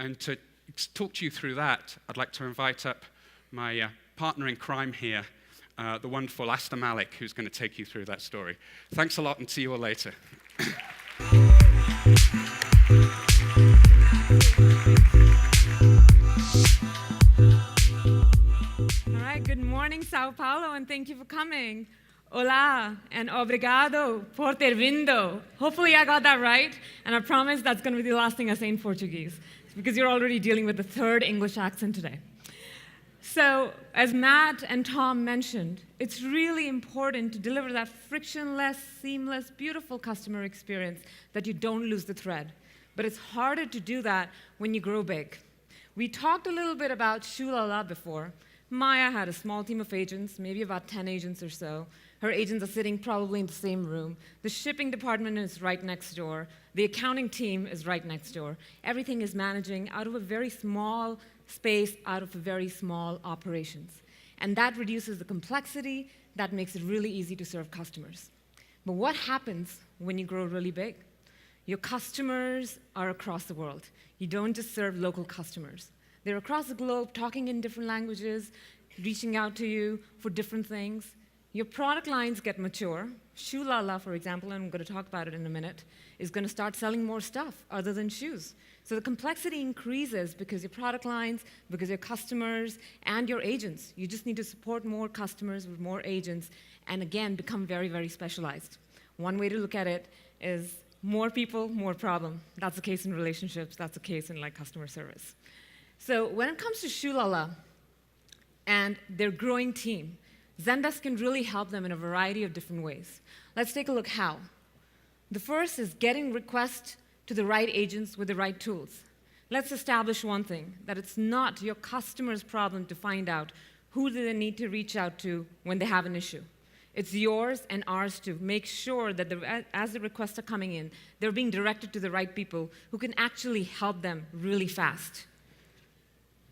And to talk to you through that, I'd like to invite up my partner in crime here, the wonderful Astha Malik, who's going to take you through that story. Thanks a lot, and see you all later. All right, good morning, São Paulo, and thank you for coming. Hola, and obrigado por ter vindo. Hopefully I got that right, and I promise that's going to be the last thing I say in Portuguese, because you're already dealing with the third English accent today. So, as Matt and Tom mentioned, it's really important to deliver that frictionless, seamless, beautiful customer experience that you don't lose the thread. But it's harder to do that when you grow big. We talked a little bit about Shulala before. Maya had a small team of agents, maybe about 10 agents or so. Her agents are sitting probably in the same room. The shipping department is right next door. The accounting team is right next door. Everything is managing out of a very small space, out of a very small operations. And that reduces the complexity. That makes it really easy to serve customers. But what happens when you grow really big? Your customers are across the world. You don't just serve local customers. They're across the globe, talking in different languages, reaching out to you for different things. Your product lines get mature. Shulala, for example, and I'm going to talk about it in a minute, is going to start selling more stuff other than shoes. So the complexity increases because your product lines, because your customers, and your agents. You just need to support more customers with more agents, and again, become very, very specialized. One way to look at it is more people, more problem. That's the case in relationships. That's the case in customer service. So when it comes to Shulala and their growing team, Zendesk can really help them in a variety of different ways. Let's take a look how. The first is getting requests to the right agents with the right tools. Let's establish one thing, that it's not your customer's problem to find out who do they need to reach out to when they have an issue. It's yours and ours to make sure that as the requests are coming in, they're being directed to the right people who can actually help them really fast.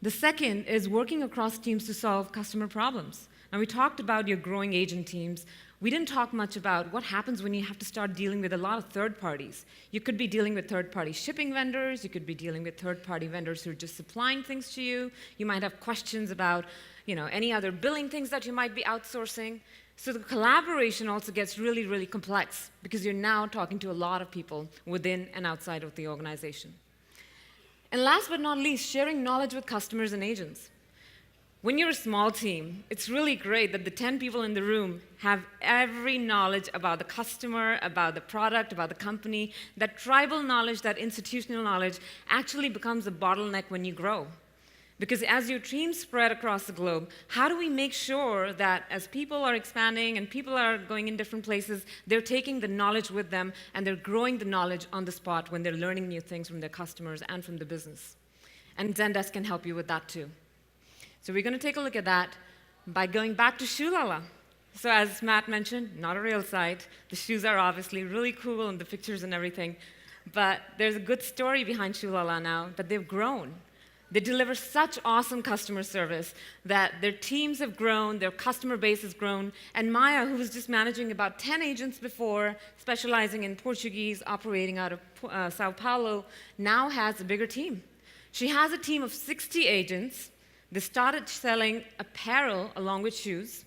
The second is working across teams to solve customer problems. Now, we talked about your growing agent teams. We didn't talk much about what happens when you have to start dealing with a lot of third parties. You could be dealing with third-party shipping vendors. You could be dealing with third-party vendors who are just supplying things to you. You might have questions about any other billing things that you might be outsourcing. So the collaboration also gets really, really complex because you're now talking to a lot of people within and outside of the organization. And last but not least, sharing knowledge with customers and agents. When you're a small team, it's really great that the 10 people in the room have every knowledge about the customer, about the product, about the company. That tribal knowledge, that institutional knowledge actually becomes a bottleneck when you grow. Because as your teams spread across the globe, how do we make sure that as people are expanding and people are going in different places, they're taking the knowledge with them and they're growing the knowledge on the spot when they're learning new things from their customers and from the business? And Zendesk can help you with that too. So we're going to take a look at that by going back to Shulala. So as Matt mentioned, not a real site. The shoes are obviously really cool and the pictures and everything. But there's a good story behind Shulala now, that they've grown. They deliver such awesome customer service that their teams have grown, their customer base has grown, and Maya, who was just managing about 10 agents before, specializing in Portuguese, operating out of São Paulo, now has a bigger team. She has a team of 60 agents. They started selling apparel along with shoes,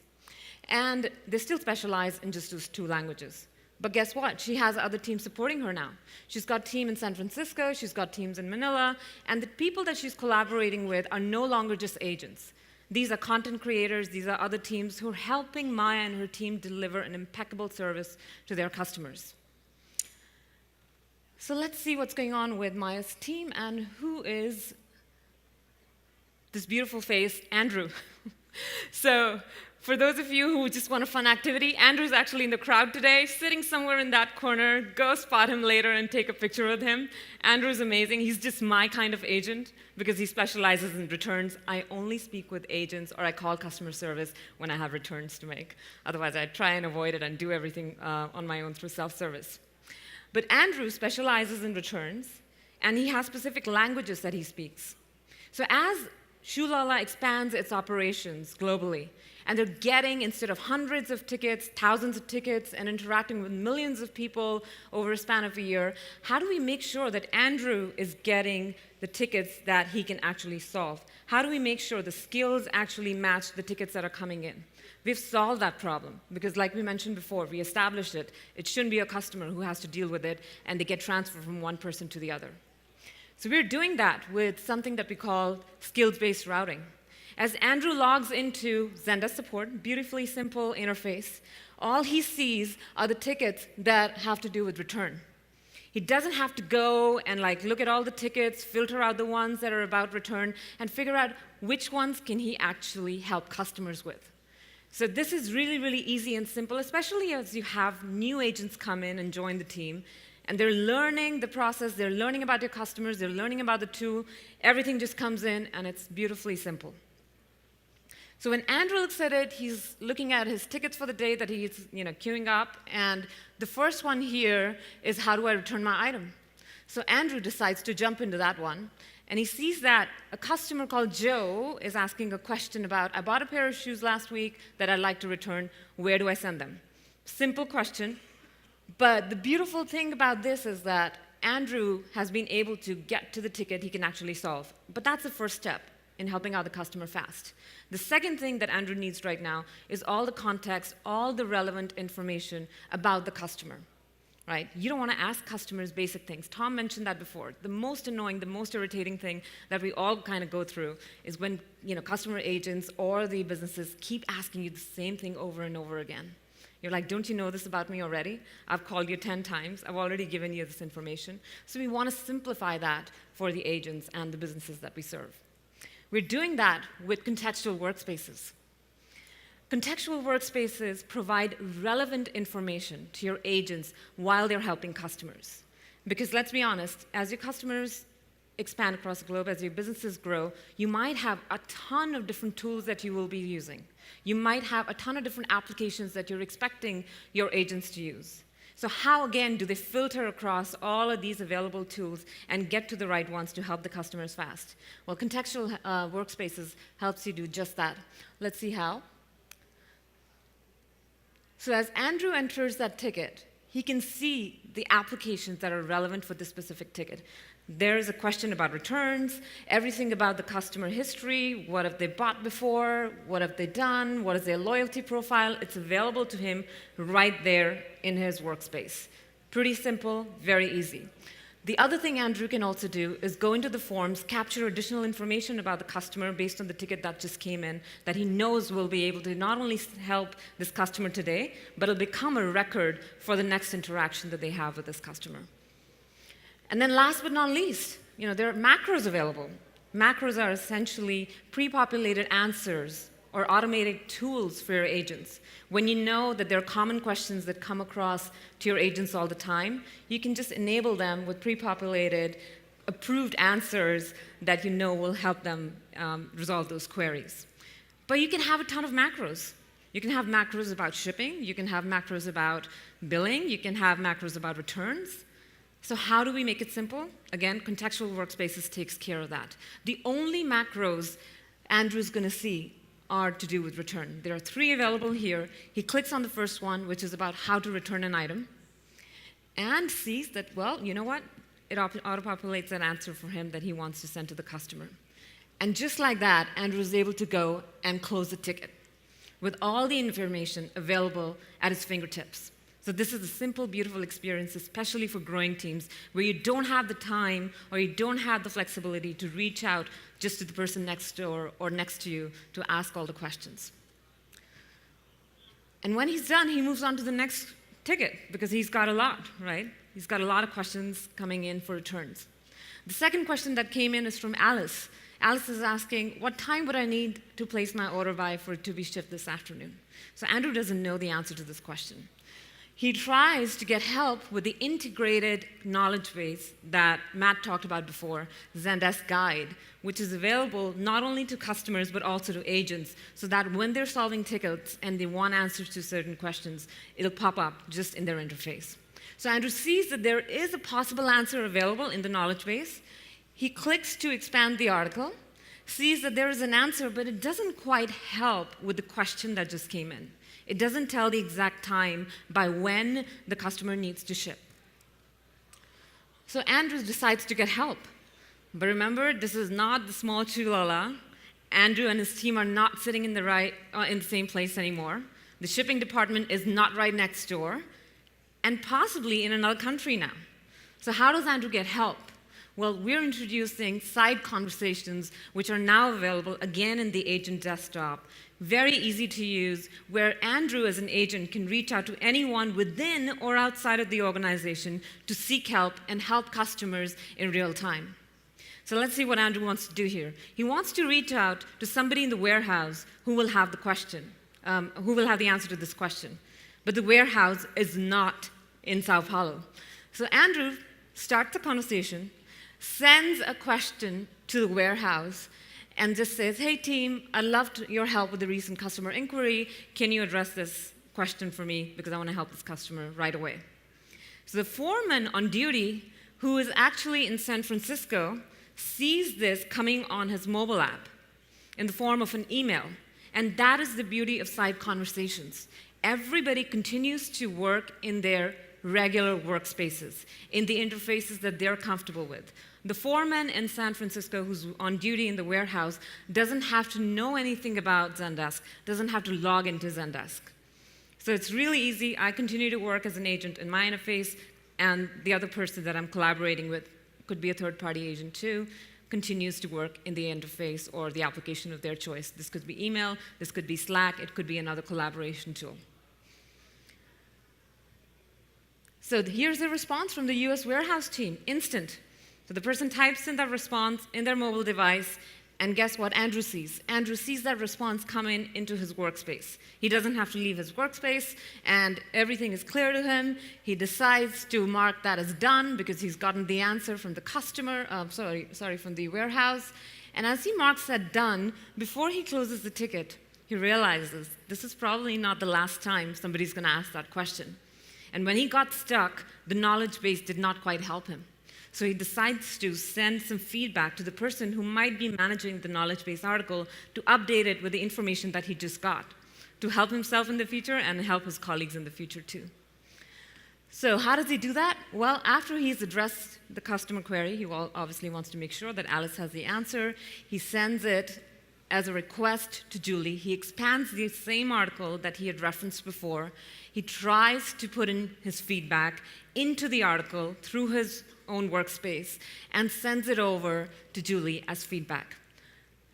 and they still specialize in just those 2 languages. But guess what? She has other teams supporting her now. She's got a team in San Francisco, she's got teams in Manila, and the people that she's collaborating with are no longer just agents. These are content creators, these are other teams who are helping Maya and her team deliver an impeccable service to their customers. So let's see what's going on with Maya's team and who is this beautiful face, Andrew. So for those of you who just want a fun activity, Andrew's actually in the crowd today, sitting somewhere in that corner. Go spot him later and take a picture with him. Andrew's amazing. He's just my kind of agent because he specializes in returns. I only speak with agents or I call customer service when I have returns to make. Otherwise, I try and avoid it and do everything on my own through self-service. But Andrew specializes in returns, and he has specific languages that he speaks. So as Shulala expands its operations globally, and they're getting, instead of hundreds of tickets, thousands of tickets, and interacting with millions of people over a span of a year, how do we make sure that Andrew is getting the tickets that he can actually solve? How do we make sure the skills actually match the tickets that are coming in? We've solved that problem because, like we mentioned before, we established it. It shouldn't be a customer who has to deal with it, and they get transferred from one person to the other. So we're doing that with something that we call skills-based routing. As Andrew logs into Zendesk support, beautifully simple interface, all he sees are the tickets that have to do with return. He doesn't have to go and look at all the tickets, filter out the ones that are about return, and figure out which ones can he actually help customers with. So this is really, really easy and simple, especially as you have new agents come in and join the team, and they're learning the process, they're learning about your customers, they're learning about the tool. Everything just comes in, and it's beautifully simple. So when Andrew looks at it, he's looking at his tickets for the day that he's queuing up, and the first one here is, how do I return my item? So Andrew decides to jump into that one, and he sees that a customer called Joe is asking a question about, I bought a pair of shoes last week that I'd like to return. Where do I send them? Simple question. But the beautiful thing about this is that Andrew has been able to get to the ticket he can actually solve. But that's the first step in helping out the customer fast. The second thing that Andrew needs right now is all the context, all the relevant information about the customer. Right? You don't want to ask customers basic things. Tom mentioned that before. The most annoying, the most irritating thing that we all kind of go through is when customer agents or the businesses keep asking you the same thing over and over again. You're like, don't you know this about me already? I've called you 10 times. I've already given you this information. So we want to simplify that for the agents and the businesses that we serve. We're doing that with contextual workspaces. Contextual workspaces provide relevant information to your agents while they're helping customers. Because let's be honest, as your customers expand across the globe, as your businesses grow, you might have a ton of different tools that you will be using. You might have a ton of different applications that you're expecting your agents to use. So how, again, do they filter across all of these available tools and get to the right ones to help the customers fast? Well, contextual workspaces helps you do just that. Let's see how. So as Andrew enters that ticket, he can see the applications that are relevant for this specific ticket. There's a question about returns, everything about the customer history, what have they bought before, what have they done, what is their loyalty profile. It's available to him right there in his workspace. Pretty simple, very easy. The other thing Andrew can also do is go into the forms, capture additional information about the customer based on the ticket that just came in, that he knows will be able to not only help this customer today, but it'll become a record for the next interaction that they have with this customer. And then last but not least, there are macros available. Macros are essentially pre-populated answers or automated tools for your agents. When you know that there are common questions that come across to your agents all the time, you can just enable them with pre-populated, approved answers that will help them resolve those queries. But you can have a ton of macros. You can have macros about shipping. You can have macros about billing. You can have macros about returns. So how do we make it simple? Again, contextual workspaces takes care of that. The only macros Andrew's going to see are to do with return. There are 3 available here. He clicks on the first one, which is about how to return an item, and sees that, well, you know what? It auto-populates an answer for him that he wants to send to the customer. And just like that, Andrew is able to go and close the ticket with all the information available at his fingertips. So this is a simple, beautiful experience, especially for growing teams, where you don't have the time or you don't have the flexibility to reach out just to the person next door or next to you to ask all the questions. And when he's done, he moves on to the next ticket because he's got a lot, right? He's got a lot of questions coming in for returns. The second question that came in is from Alice. Alice is asking, what time would I need to place my order by for it to be shipped this afternoon? So Andrew doesn't know the answer to this question. He tries to get help with the integrated knowledge base that Matt talked about before, Zendesk Guide, which is available not only to customers but also to agents, so that when they're solving tickets and they want answers to certain questions, it'll pop up just in their interface. So Andrew sees that there is a possible answer available in the knowledge base. He clicks to expand the article, sees that there is an answer, but it doesn't quite help with the question that just came in. It doesn't tell the exact time by when the customer needs to ship. So Andrew decides to get help. But remember, this is not the small Chulala. Andrew and his team are not sitting in the same place anymore. The shipping department is not right next door, and possibly in another country now. So how does Andrew get help? Well, we're introducing side conversations, which are now available again in the agent desktop. Very easy to use, where Andrew as an agent can reach out to anyone within or outside of the organization to seek help and help customers in real time. So let's see what Andrew wants to do here. He wants to reach out to somebody in the warehouse who will have the question, who will have the answer to this question. But the warehouse is not in São Paulo. So Andrew starts the conversation, sends a question to the warehouse, and just says, hey team, I loved your help with the recent customer inquiry. Can you address this question for me? Because I want to help this customer right away. So the foreman on duty, who is actually in San Francisco, sees this coming on his mobile app in the form of an email. And that is the beauty of side conversations. Everybody continues to work in their regular workspaces, in the interfaces that they're comfortable with. The foreman in San Francisco who's on duty in the warehouse doesn't have to know anything about Zendesk, doesn't have to log into Zendesk. So it's really easy. I continue to work as an agent in my interface, and the other person that I'm collaborating with, could be a third-party agent too, continues to work in the interface or the application of their choice. This could be email, this could be Slack, it could be another collaboration tool. So here's the response from the US warehouse team, instant. So the person types in that response in their mobile device, and guess what Andrew sees? Andrew sees that response coming into his workspace. He doesn't have to leave his workspace, and everything is clear to him. He decides to mark that as done because he's gotten the answer from the customer, from the warehouse. And as he marks that done, before he closes the ticket, he realizes this is probably not the last time somebody's going to ask that question. And when he got stuck, the knowledge base did not quite help him. So he decides to send some feedback to the person who might be managing the knowledge base article to update it with the information that he just got, to help himself in the future and help his colleagues in the future too. So how does he do that? Well, after he's addressed the customer query, he obviously wants to make sure that Alice has the answer. He sends it as a request to Julie. He expands the same article that he had referenced before. He tries to put in his feedback into the article through his own workspace and sends it over to Julie as feedback.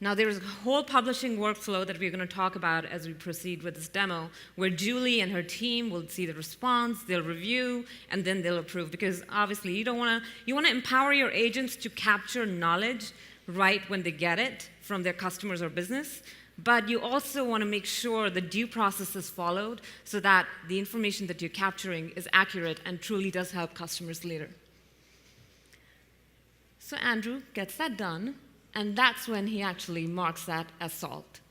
Now, there's a whole publishing workflow that we're going to talk about as we proceed with this demo, where Julie and her team will see the response, they'll review, and then they'll approve. Because obviously, you want to empower your agents to capture knowledge right when they get it from their customers or business. But you also want to make sure the due process is followed so that the information that you're capturing is accurate and truly does help customers later. So Andrew gets that done, and that's when he actually marks that as solved.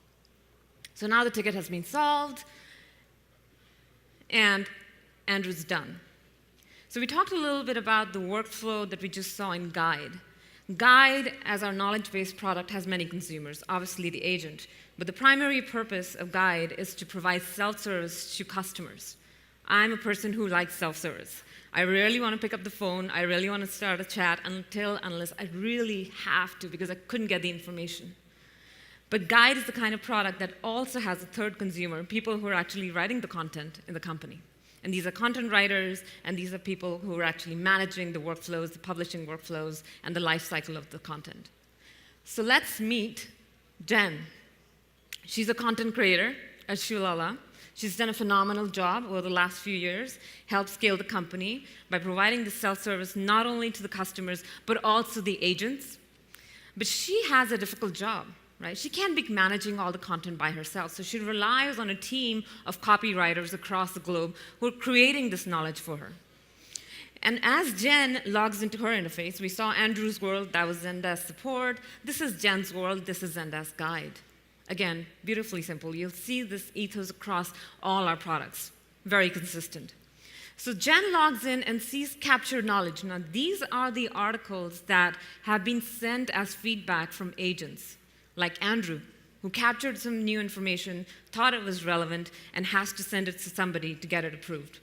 So now the ticket has been solved, and Andrew's done. So we talked a little bit about the workflow that we just saw in Guide. Guide, as our knowledge-based product, has many consumers, obviously the agent. But the primary purpose of Guide is to provide self-service to customers. I'm a person who likes self-service. I rarely want to pick up the phone. I really want to start a chat unless I really have to because I couldn't get the information. But Guide is the kind of product that also has a third consumer, people who are actually writing the content in the company. And these are content writers, and these are people who are actually managing the workflows, the publishing workflows, and the life cycle of the content. So let's meet Jen. She's a content creator at Shulala. She's done a phenomenal job over the last few years, helped scale the company by providing the self-service not only to the customers, but also the agents. But she has a difficult job, right? She can't be managing all the content by herself, so she relies on a team of copywriters across the globe who are creating this knowledge for her. And as Jen logs into her interface, we saw Andrew's world, that was Zendesk support. This is Jen's world, this is Zendesk Guide. Again, beautifully simple. You'll see this ethos across all our products. Very consistent. So Jen logs in and sees captured knowledge. Now, these are the articles that have been sent as feedback from agents. like Andrew, who captured some new information, thought it was relevant, and has to send it to somebody to get it approved.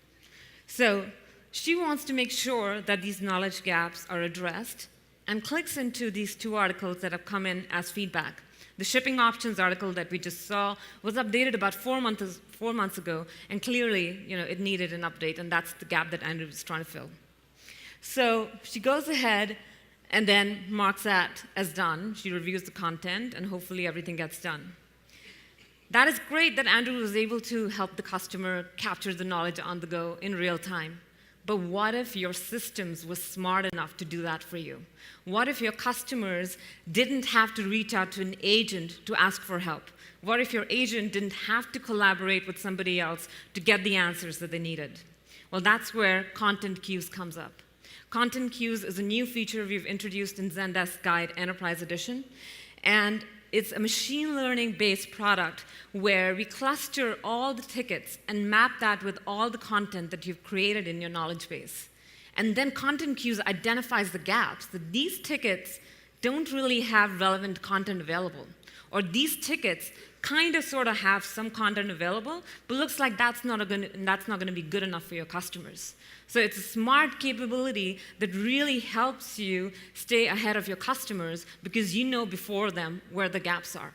So she wants to make sure that these knowledge gaps are addressed and clicks into these 2 articles that have come in as feedback. The shipping options article that we just saw was updated about 4 months ago, and clearly, it needed an update, and that's the gap that Andrew was trying to fill. So she goes ahead and then marks that as done. She reviews the content, and hopefully everything gets done. That is great that Andrew was able to help the customer capture the knowledge on the go in real time. But what if your systems were smart enough to do that for you? What if your customers didn't have to reach out to an agent to ask for help? What if your agent didn't have to collaborate with somebody else to get the answers that they needed? Well, that's where content queues comes up. Content queues is a new feature we've introduced in Zendesk Guide Enterprise Edition. And it's a machine learning-based product where we cluster all the tickets and map that with all the content that you've created in your knowledge base. And then content queues identifies the gaps, that these tickets don't really have relevant content available. Or these tickets kind of sort of have some content available, but looks like that's not going to be good enough for your customers. So it's a smart capability that really helps you stay ahead of your customers because you know before them where the gaps are.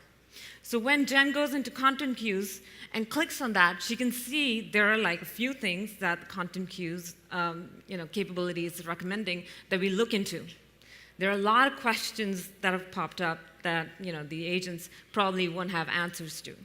So when Jen goes into content queues and clicks on that, she can see there are like a few things that content queues capability is recommending that we look into. There are a lot of questions that have popped up that the agents probably won't have answers to.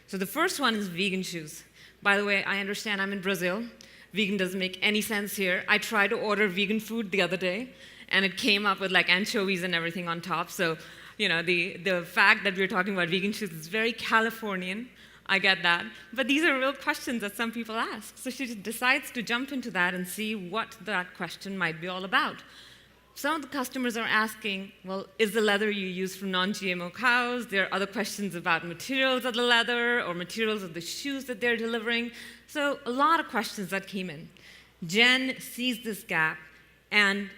So the first one is vegan shoes. By the way, I understand I'm in Brazil. Vegan doesn't make any sense here. I tried to order vegan food the other day, and it came up with like anchovies and everything on top. So the fact that we're talking about vegan shoes is very Californian. I get that. But these are real questions that some people ask. So she decides to jump into that and see what that question might be all about. Some of the customers are asking, well, is the leather you use from non-GMO cows? There are other questions about materials of the leather or materials of the shoes that they're delivering. So a lot of questions that came in. Jen sees this gap and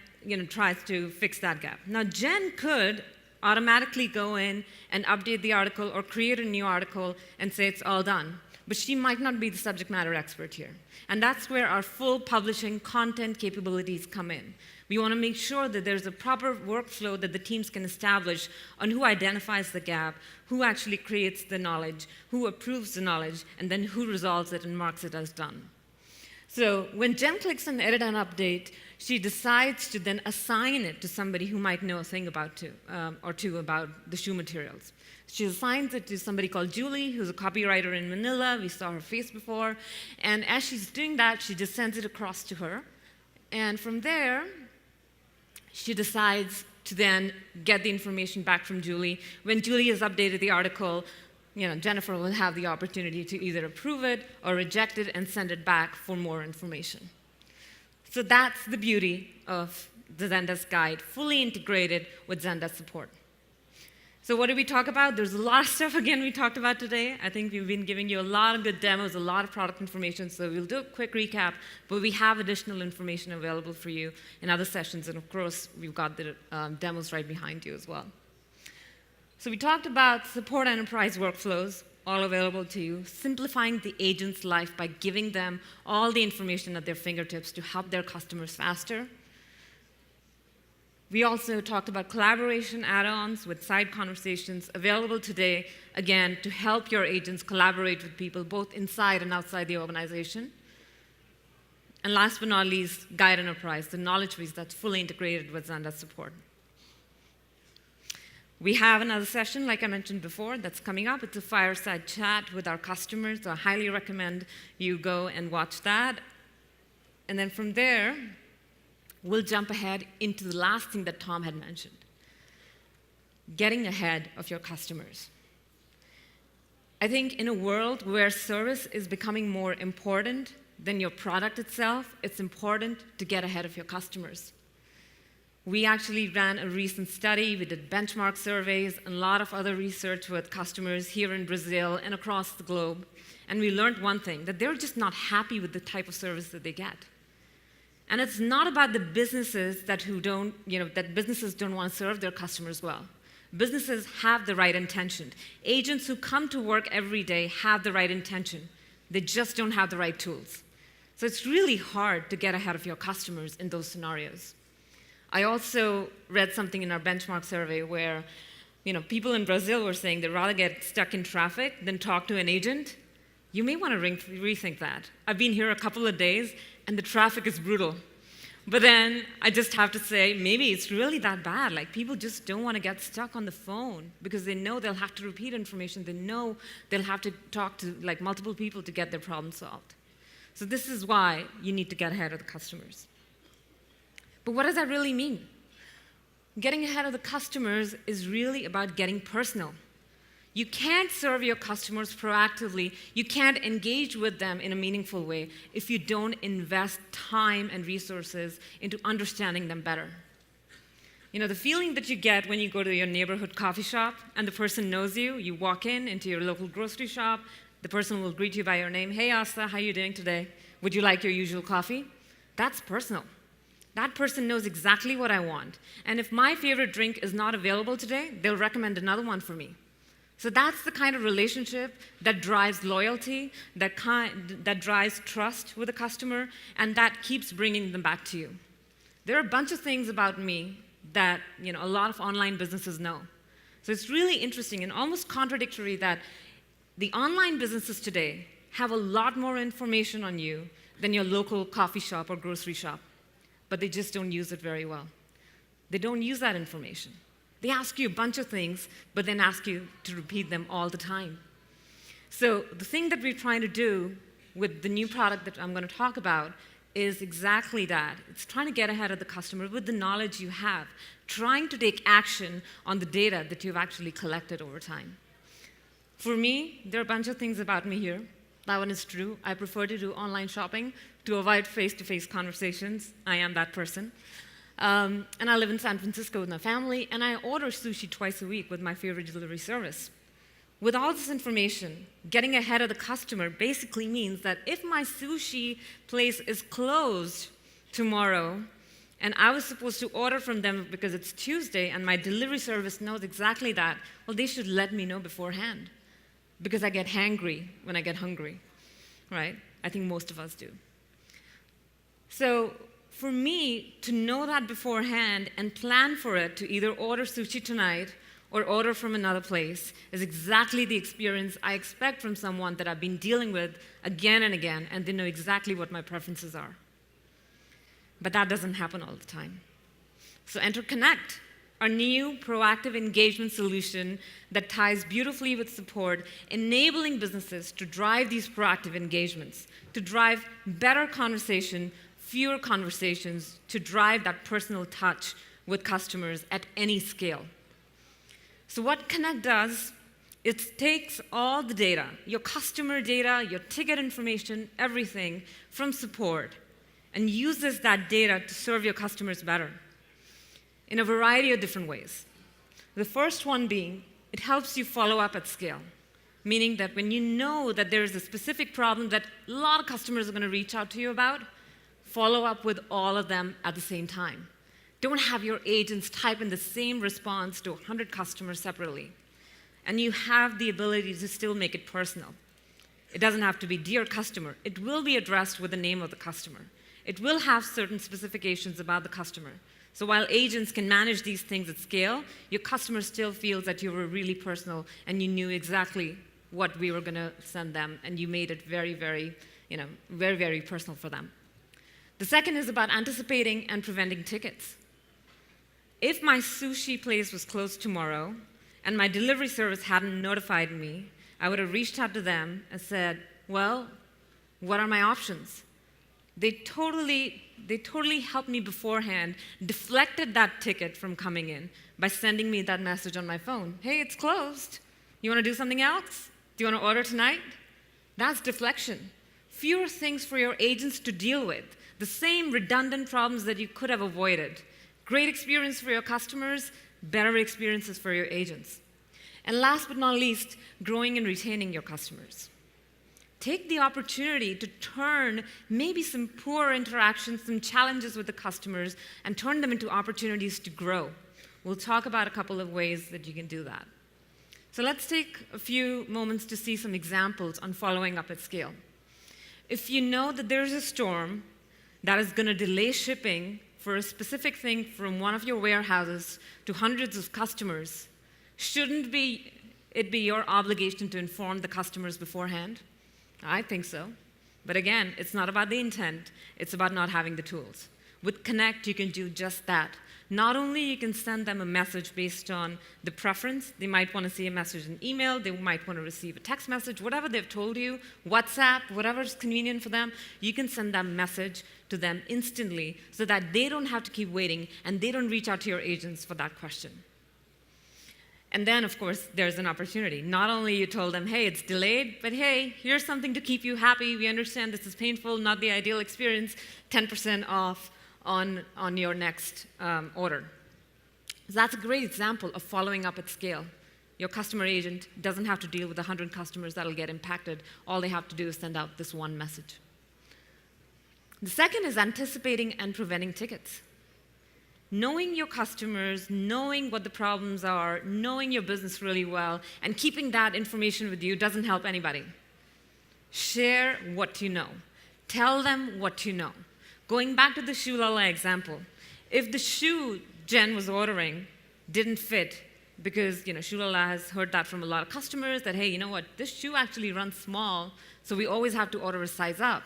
tries to fix that gap. Now, Jen could automatically go in and update the article or create a new article and say it's all done. But she might not be the subject matter expert here. And that's where our full publishing content capabilities come in. We want to make sure that there's a proper workflow that the teams can establish on who identifies the gap, who actually creates the knowledge, who approves the knowledge, and then who resolves it and marks it as done. So when Jen clicks on edit and update, she decides to then assign it to somebody who might know a thing about two about the shoe materials. She assigns it to somebody called Julie, who's a copywriter in Manila. We saw her face before. And as she's doing that, she just sends it across to her. And from there, she decides to then get the information back from Julie. When Julie has updated the article, Jennifer will have the opportunity to either approve it or reject it and send it back for more information. So that's the beauty of the Zendesk Guide, fully integrated with Zendesk support. So what did we talk about? There's a lot of stuff, again, we talked about today. I think we've been giving you a lot of good demos, a lot of product information, so we'll do a quick recap, but we have additional information available for you in other sessions, and of course, we've got the demos right behind you as well. So we talked about support enterprise workflows, all available to you, simplifying the agent's life by giving them all the information at their fingertips to help their customers faster. We also talked about collaboration add-ons with side conversations available today, again, to help your agents collaborate with people both inside and outside the organization. And last but not least, Guide Enterprise, the knowledge base that's fully integrated with Zendesk support. We have another session, like I mentioned before, that's coming up. It's a fireside chat with our customers, so I highly recommend you go and watch that. And then from there, we'll jump ahead into the last thing that Tom had mentioned, getting ahead of your customers. I think in a world where service is becoming more important than your product itself, it's important to get ahead of your customers. We actually ran a recent study. We did benchmark surveys and a lot of other research with customers here in Brazil and across the globe. And we learned one thing, that they're just not happy with the type of service that they get. And it's not about the businesses that businesses don't want to serve their customers well. Businesses have the right intention. Agents who come to work every day have the right intention. They just don't have the right tools. So it's really hard to get ahead of your customers in those scenarios. I also read something in our benchmark survey where people in Brazil were saying they'd rather get stuck in traffic than talk to an agent. You may want to rethink that. I've been here a couple of days, and the traffic is brutal. But then I just have to say, maybe it's really that bad. Like, people just don't want to get stuck on the phone because they know they'll have to repeat information. They know they'll have to talk to multiple people to get their problem solved. So this is why you need to get ahead of the customers. But what does that really mean? Getting ahead of the customers is really about getting personal. You can't serve your customers proactively. You can't engage with them in a meaningful way if you don't invest time and resources into understanding them better. The feeling that you get when you go to your neighborhood coffee shop and the person knows you, you walk into your local grocery shop, the person will greet you by your name. Hey, Astha, how are you doing today? Would you like your usual coffee? That's personal. That person knows exactly what I want. And if my favorite drink is not available today, they'll recommend another one for me. So that's the kind of relationship that drives loyalty, that drives trust with a customer, and that keeps bringing them back to you. There are a bunch of things about me that a lot of online businesses know. So it's really interesting and almost contradictory that the online businesses today have a lot more information on you than your local coffee shop or grocery shop, but they just don't use it very well. They don't use that information. They ask you a bunch of things, but then ask you to repeat them all the time. So the thing that we're trying to do with the new product that I'm going to talk about is exactly that. It's trying to get ahead of the customer with the knowledge you have, trying to take action on the data that you've actually collected over time. For me, there are a bunch of things about me here. That one is true. I prefer to do online shopping to avoid face-to-face conversations. I am that person. And I live in San Francisco with my family, and I order sushi twice a week with my favorite delivery service. With all this information, getting ahead of the customer basically means that if my sushi place is closed tomorrow, and I was supposed to order from them because it's Tuesday, and my delivery service knows exactly that, well, they should let me know beforehand, because I get hangry when I get hungry, right? I think most of us do. So for me to know that beforehand and plan for it to either order sushi tonight or order from another place is exactly the experience I expect from someone that I've been dealing with again and again, and they know exactly what my preferences are. But that doesn't happen all the time. So enter Connect, our new proactive engagement solution that ties beautifully with support, enabling businesses to drive these proactive engagements, to drive better conversation, fewer conversations, to drive that personal touch with customers at any scale. So what Connect does, it takes all the data, your customer data, your ticket information, everything from support, and uses that data to serve your customers better in a variety of different ways. The first one being, it helps you follow up at scale, meaning that when you know that there is a specific problem that a lot of customers are going to reach out to you about, follow up with all of them at the same time. Don't have your agents type in the same response to 100 customers separately. And you have the ability to still make it personal. It doesn't have to be dear customer. It will be addressed with the name of the customer. It will have certain specifications about the customer. So while agents can manage these things at scale, your customer still feels that you were really personal and you knew exactly what we were going to send them, and you made it very, very, very, very personal for them. The second is about anticipating and preventing tickets. If my sushi place was closed tomorrow and my delivery service hadn't notified me, I would have reached out to them and said, well, what are my options? They totally helped me beforehand, deflected that ticket from coming in by sending me that message on my phone. Hey, it's closed. You want to do something else? Do you want to order tonight? That's deflection. Fewer things for your agents to deal with. The same redundant problems that you could have avoided. Great experience for your customers, better experiences for your agents. And last but not least, growing and retaining your customers. Take the opportunity to turn maybe some poor interactions, some challenges with the customers, and turn them into opportunities to grow. We'll talk about a couple of ways that you can do that. So let's take a few moments to see some examples on following up at scale. If you know that there's a storm that is going to delay shipping for a specific thing from one of your warehouses to hundreds of customers, shouldn't it be your obligation to inform the customers beforehand? I think so. But again, it's not about the intent, it's about not having the tools. With Connect, you can do just that. Not only you can send them a message based on the preference, they might want to see a message in email, they might want to receive a text message, whatever they've told you, WhatsApp, whatever's convenient for them, you can send that message to them instantly so that they don't have to keep waiting and they don't reach out to your agents for that question. And then, of course, there's an opportunity. Not only you told them, hey, it's delayed, but hey, here's something to keep you happy. We understand this is painful, not the ideal experience, 10% off on your next order. So that's a great example of following up at scale. Your customer agent doesn't have to deal with 100 customers that'll get impacted. All they have to do is send out this one message. The second is anticipating and preventing tickets. Knowing your customers, knowing what the problems are, knowing your business really well, and keeping that information with you doesn't help anybody. Share what you know. Tell them what you know. Going back to the shoe Lala example, if the shoe Jen was ordering didn't fit, because shoe Lala has heard that from a lot of customers, that hey, you know what, this shoe actually runs small, so we always have to order a size up.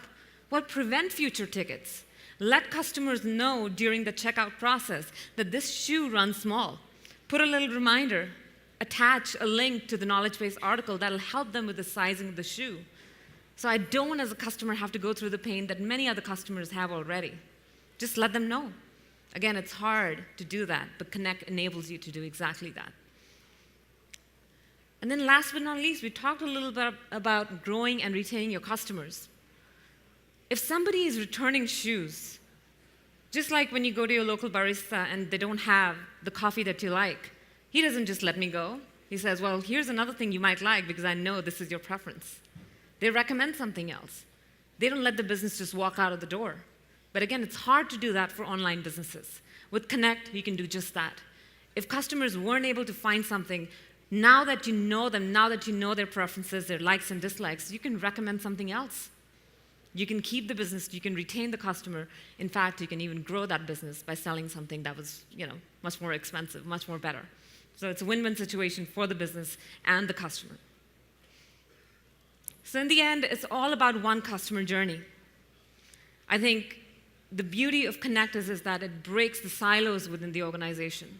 Well, prevent future tickets. Let customers know during the checkout process that this shoe runs small. Put a little reminder. Attach a link to the knowledge base article that'll help them with the sizing of the shoe. So I don't, as a customer, have to go through the pain that many other customers have already. Just let them know. Again, it's hard to do that, but Connect enables you to do exactly that. And then last but not least, we talked a little bit about growing and retaining your customers. If somebody is returning shoes, just like when you go to your local barista and they don't have the coffee that you like, he doesn't just let me go. He says, well, here's another thing you might like because I know this is your preference. They recommend something else. They don't let the business just walk out of the door. But again, it's hard to do that for online businesses. With Connect, you can do just that. If customers weren't able to find something, now that you know them, now that you know their preferences, their likes and dislikes, you can recommend something else. You can keep the business, you can retain the customer. In fact, you can even grow that business by selling something that was, much more expensive, much more better. So it's a win-win situation for the business and the customer. So in the end, it's all about one customer journey. I think the beauty of Connect is that it breaks the silos within the organization.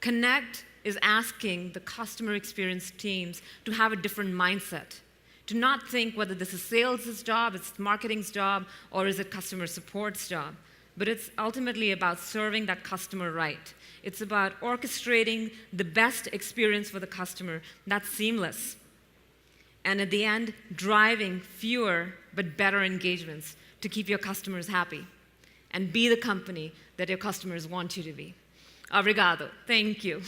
Connect is asking the customer experience teams to have a different mindset, to not think whether this is sales' job, it's marketing's job, or is it customer support's job. But it's ultimately about serving that customer right. It's about orchestrating the best experience for the customer that's seamless. And at the end, driving fewer but better engagements to keep your customers happy and be the company that your customers want you to be. Obrigado. Thank you.